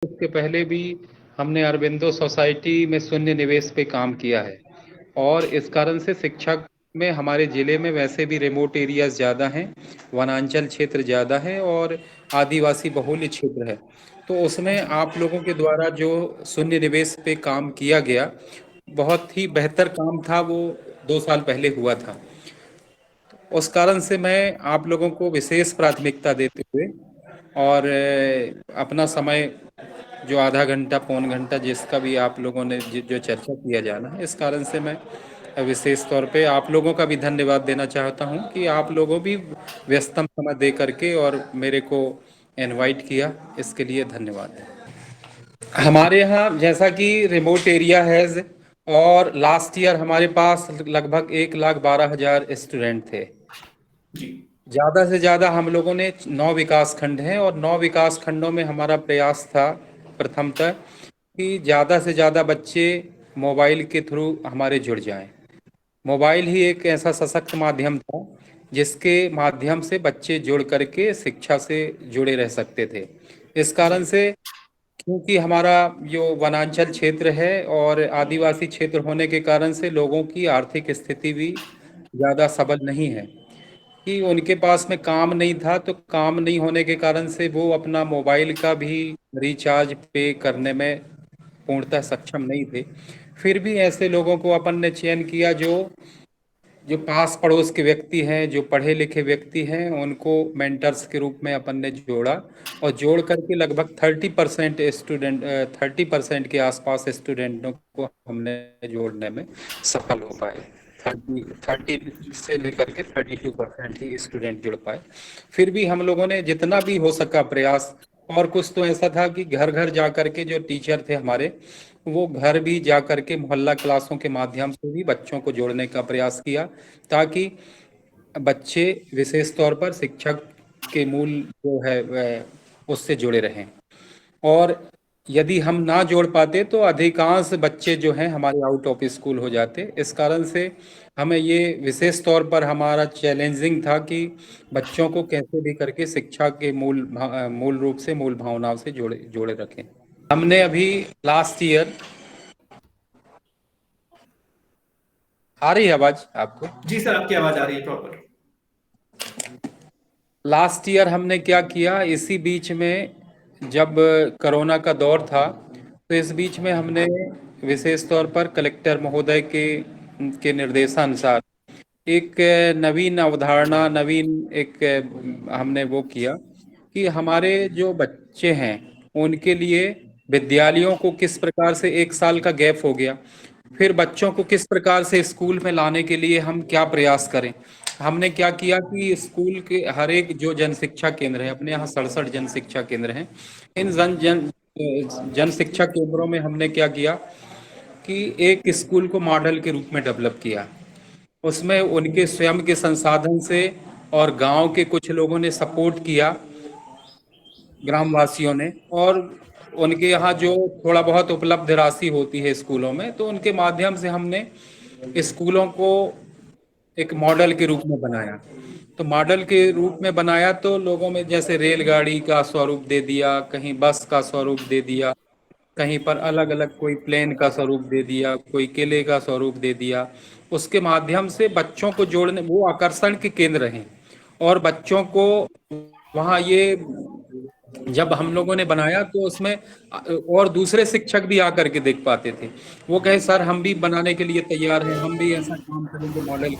इसके पहले भी हमने अरबिंदो सोसाइटी में शून्य निवेश पे काम किया है। और इस कारण से शिक्षा में हमारे जिले में वैसे भी रिमोट एरियाज ज़्यादा हैं, वनांचल क्षेत्र ज़्यादा है और आदिवासी बहुल्य क्षेत्र है। तो उसमें आप लोगों के द्वारा जो शून्य निवेश पे काम किया गया, बहुत ही बेहतर काम था वो। 2 साल पहले हुआ था। उस कारण से मैं आप लोगों को विशेष प्राथमिकता देते हुए और अपना समय जो आधा घंटा पौन घंटा जिसका भी आप लोगों ने जो चर्चा किया जाना है, इस कारण से मैं विशेष तौर पे आप लोगों का भी धन्यवाद देना चाहता हूं कि आप लोगों भी व्यस्तम समय दे करके और मेरे को इनवाइट किया। इसके लिए धन्यवाद। हमारे यहाँ जैसा कि रिमोट एरिया है, और लास्ट ईयर हमारे पास लगभग 1,12,000 स्टूडेंट थे। जी। ज़्यादा से ज़्यादा हम लोगों ने 9 विकास खंड हैं और 9 विकास खंडों में हमारा प्रयास था प्रथमतः कि ज़्यादा से ज़्यादा बच्चे मोबाइल के थ्रू हमारे जुड़ जाएं। मोबाइल ही एक ऐसा सशक्त माध्यम था जिसके माध्यम से बच्चे जुड़ करके शिक्षा से जुड़े रह सकते थे। इस कारण जी। से, क्योंकि हमारा जो वनांचल क्षेत्र है और आदिवासी क्षेत्र होने के कारण से लोगों की आर्थिक स्थिति भी ज़्यादा सबल नहीं है कि उनके पास में काम नहीं था, तो काम नहीं होने के कारण से वो अपना मोबाइल का भी रिचार्ज पे करने में पूर्णतः सक्षम नहीं थे। फिर भी ऐसे लोगों को अपन ने चयन किया जो जो पास पड़ोस के व्यक्ति हैं, जो पढ़े लिखे व्यक्ति हैं, उनको मेंटर्स के रूप में अपन ने जोड़ा और जोड़ करके लगभग 30% के आसपास स्टूडेंटों को हमने जोड़ने में सफल हो पाए। 30 से लेकर के 32% ही स्टूडेंट जुड़ पाए। फिर भी हम लोगों ने जितना भी हो सका प्रयास, और कुछ तो ऐसा था कि घर घर जा करके जो टीचर थे हमारे, वो घर भी जा करके मोहल्ला क्लासों के माध्यम से भी बच्चों को जोड़ने का प्रयास किया, ताकि बच्चे विशेष तौर पर शिक्षक के मूल जो है वह उससे जुड़े रहें। और यदि हम ना जोड़ पाते तो अधिकांश बच्चे जो हैं हमारे आउट ऑफ स्कूल हो जाते। इस कारण से हमें ये विशेष तौर पर हमारा चैलेंजिंग था कि बच्चों को कैसे भी करके शिक्षा के मूल रूप से मूल भावनाओं से जोड़े जोड़े रखें। हमने अभी लास्ट ईयर, आ रही है आवाज आपको? जी सर, आपकी आवाज आ रही है प्रॉपर। लास्ट ईयर हमने क्या किया, इसी बीच में जब कोरोना का दौर था, तो इस बीच में हमने विशेष तौर पर कलेक्टर महोदय के निर्देशानुसार एक नवीन अवधारणा, नवीन एक हमने वो किया कि हमारे जो बच्चे हैं उनके लिए विद्यालयों को किस प्रकार से 1 साल का गैप हो गया, फिर बच्चों को किस प्रकार से स्कूल में लाने के लिए हम क्या प्रयास करें। हमने क्या किया कि स्कूल के हर एक जो जन शिक्षा केंद्र है, अपने यहाँ 67 जन शिक्षा केंद्र हैं, इन जन शिक्षा केंद्रों में हमने क्या किया कि एक स्कूल को मॉडल के रूप में डेवलप किया। उसमें उनके स्वयं के संसाधन से और गांव के कुछ लोगों ने सपोर्ट किया, ग्रामवासियों ने, और उनके यहाँ जो थोड़ा बहुत उपलब्ध राशि होती है स्कूलों में, तो उनके माध्यम से हमने स्कूलों को एक मॉडल के रूप में बनाया। तो मॉडल के रूप में बनाया तो लोगों में जैसे रेलगाड़ी का स्वरूप दे दिया, कहीं बस का स्वरूप दे दिया, कहीं पर अलग अलग कोई प्लेन का स्वरूप दे दिया, कोई किले का स्वरूप दे दिया। उसके माध्यम से बच्चों को जोड़ने, वो आकर्षण के केंद्र हैं। और बच्चों को वहाँ ये जब हम लोगों ने बनाया तो उसमें और दूसरे शिक्षक भी आकर के देख पाते थे। वो कहे सर हम भी बनाने के लिए तैयार हैं, हम भी ऐसा काम करेंगे मॉडल के।